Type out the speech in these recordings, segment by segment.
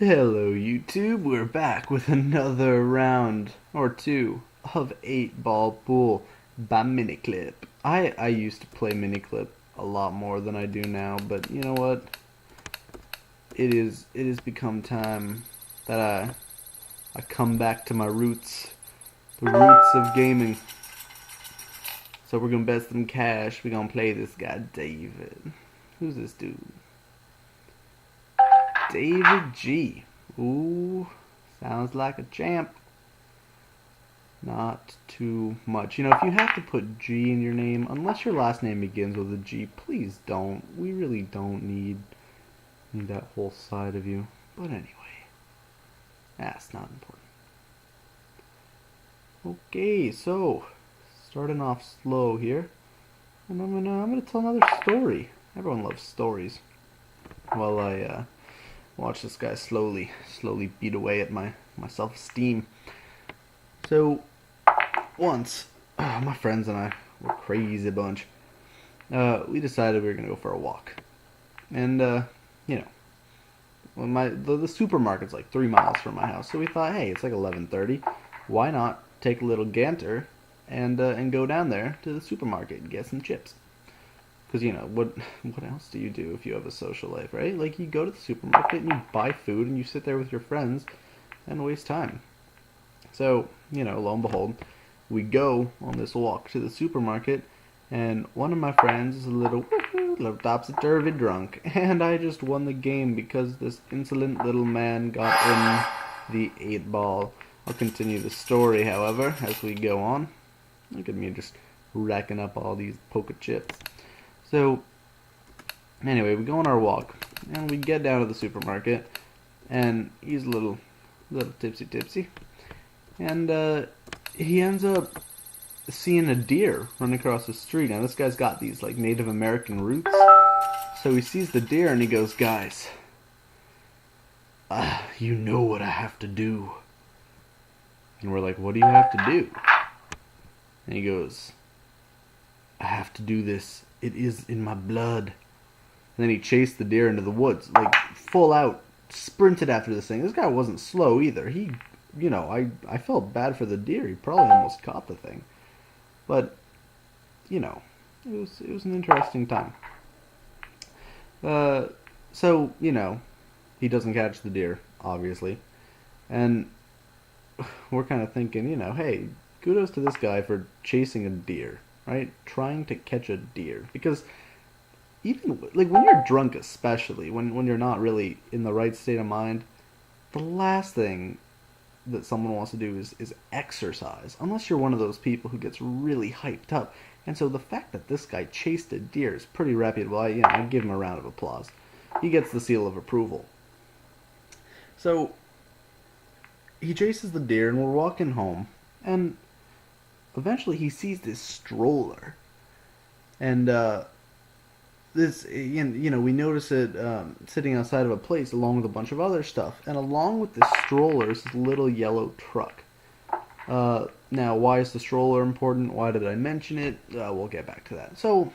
Hello YouTube, we're back with another round or two of 8 Ball Pool by Miniclip. I used to play Miniclip a lot more than I do now, but you know what? It has become time that I come back to my roots, the roots of gaming. So we're gonna bet some cash. We're gonna play this guy David. Who's this dude? David G. Ooh, sounds like a champ. Not too much. You know, if you have to put G in your name, unless your last name begins with a G, please don't. We really don't need that whole side of you. But anyway, that's not important. Okay, so starting off slow here, and I'm gonna tell another story. Everyone loves stories. While I watch this guy slowly beat away at my self-esteem. So once, my friends and I were a crazy bunch. We decided we were gonna go for a walk, and you know, when the supermarket's like 3 miles from my house, so we thought, hey, it's like 11:30. Why not take a little ganter and go down there to the supermarket and get some chips? Because you know what else do you do if you have a social life, right? Like you go to the supermarket and you buy food and you sit there with your friends and waste time. So you know, lo and behold, we go on this walk to the supermarket, and one of my friends is a little topsy-turvy drunk, and I just won the game because this insolent little man got in the 8 ball. I'll continue the story, however, as we go on. Look at me just racking up all these poker chips. So, anyway, we go on our walk, and we get down to the supermarket, and he's a little tipsy, and he ends up seeing a deer run across the street. Now, this guy's got these, like, Native American roots, so he sees the deer, and he goes, guys, you know what I have to do. And we're like, what do you have to do? And he goes, I have to do this. It is in my blood. And then he chased the deer into the woods, like full out, sprinted after this thing. This guy wasn't slow either. He, you know, I felt bad for the deer. He probably almost caught the thing. But, you know, it was an interesting time. So, you know, he doesn't catch the deer, obviously. And we're kind of thinking, you know, hey, kudos to this guy for chasing a deer, right? Trying to catch a deer. Because even, like, when you're drunk especially, when you're not really in the right state of mind, the last thing that someone wants to do is exercise. Unless you're one of those people who gets really hyped up. And so the fact that this guy chased a deer is pretty reputable. I give him a round of applause. He gets the seal of approval. So he chases the deer, and we're walking home, and eventually he sees this stroller, and this, you know, we notice it sitting outside of a place along with a bunch of other stuff, and along with this stroller is this little yellow truck. Now, why is the stroller important? Why did I mention it? We'll get back to that. So,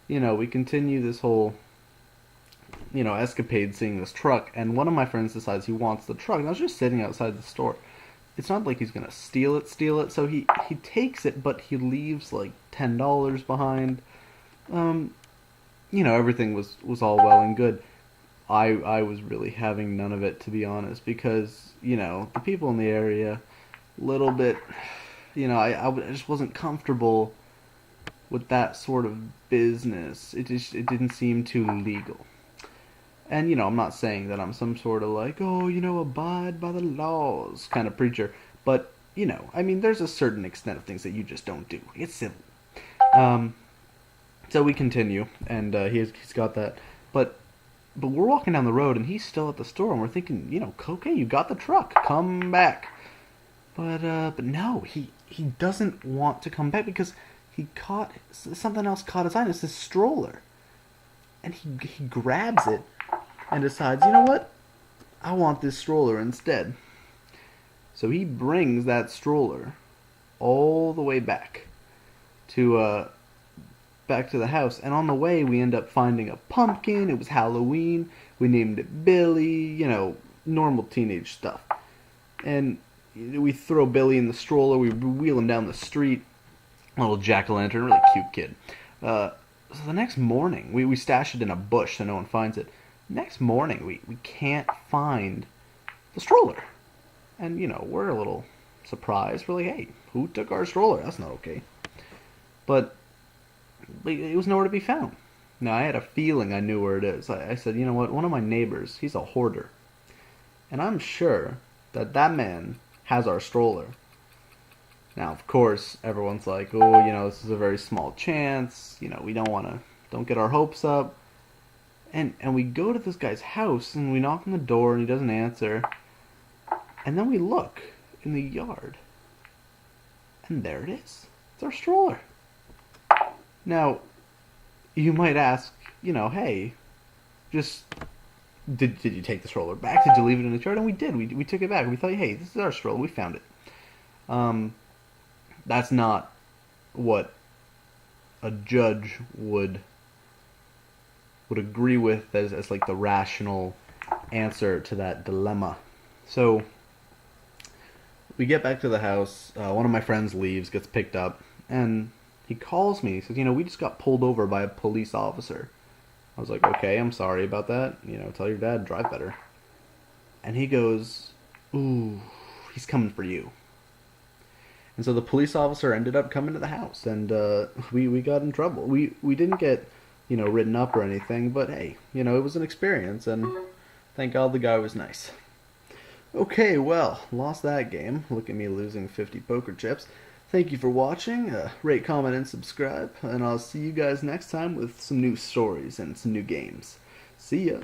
you know, we continue this whole, you know, escapade seeing this truck, and one of my friends decides he wants the truck. And I was just sitting outside the store. It's not like he's gonna steal it. So he takes it, but he leaves like $10 behind. You know, everything was all well and good. I was really having none of it, to be honest, because, you know, the people in the area, little bit, you know, I just wasn't comfortable with that sort of business. It didn't seem too legal. And, you know, I'm not saying that I'm some sort of like, oh, you know, abide by the laws kind of preacher. But, you know, I mean, there's a certain extent of things that you just don't do. It's civil. Um, so we continue, and he's got that. But we're walking down the road, and he's still at the store, and we're thinking, you know, okay, you got the truck. Come back. But no, he doesn't want to come back because something else caught his eye, and it's this stroller. And he grabs it and decides, you know what? I want this stroller instead. So he brings that stroller all the way back to the house, and on the way we end up finding a pumpkin. It was Halloween. We named it Billy, normal teenage stuff. And we throw Billy in the stroller, we wheel him down the street. Little jack-o'-lantern, really cute kid. So the next morning, we stash it in a bush so no one finds it. Next morning, we can't find the stroller. And, we're a little surprised. We're like, hey, who took our stroller? That's not okay. But it was nowhere to be found. Now, I had a feeling I knew where it is. I said, you know what? One of my neighbors, he's a hoarder. And I'm sure that that man has our stroller. Now, of course, everyone's like, oh, this is a very small chance. We don't get our hopes up. And we go to this guy's house and we knock on the door and he doesn't answer. And then we look in the yard. And there it is. It's our stroller. Now, you might ask, hey, just did you take the stroller back? Did you leave it in the yard? And we did. We took it back. We thought, hey, this is our stroller. We found it. That's not what a judge would agree with as like the rational answer to that dilemma. So we get back to the house. One of my friends leaves, gets picked up, and he calls me. He says, we just got pulled over by a police officer. I was like, okay, I'm sorry about that. Tell your dad, drive better. And he goes, ooh, he's coming for you. And so the police officer ended up coming to the house, and we got in trouble. We didn't get, written up or anything, but hey, it was an experience, and thank God the guy was nice. Okay, well, lost that game. Look at me losing 50 poker chips. Thank you for watching. Rate, comment, and subscribe, and I'll see you guys next time with some new stories and some new games. See ya!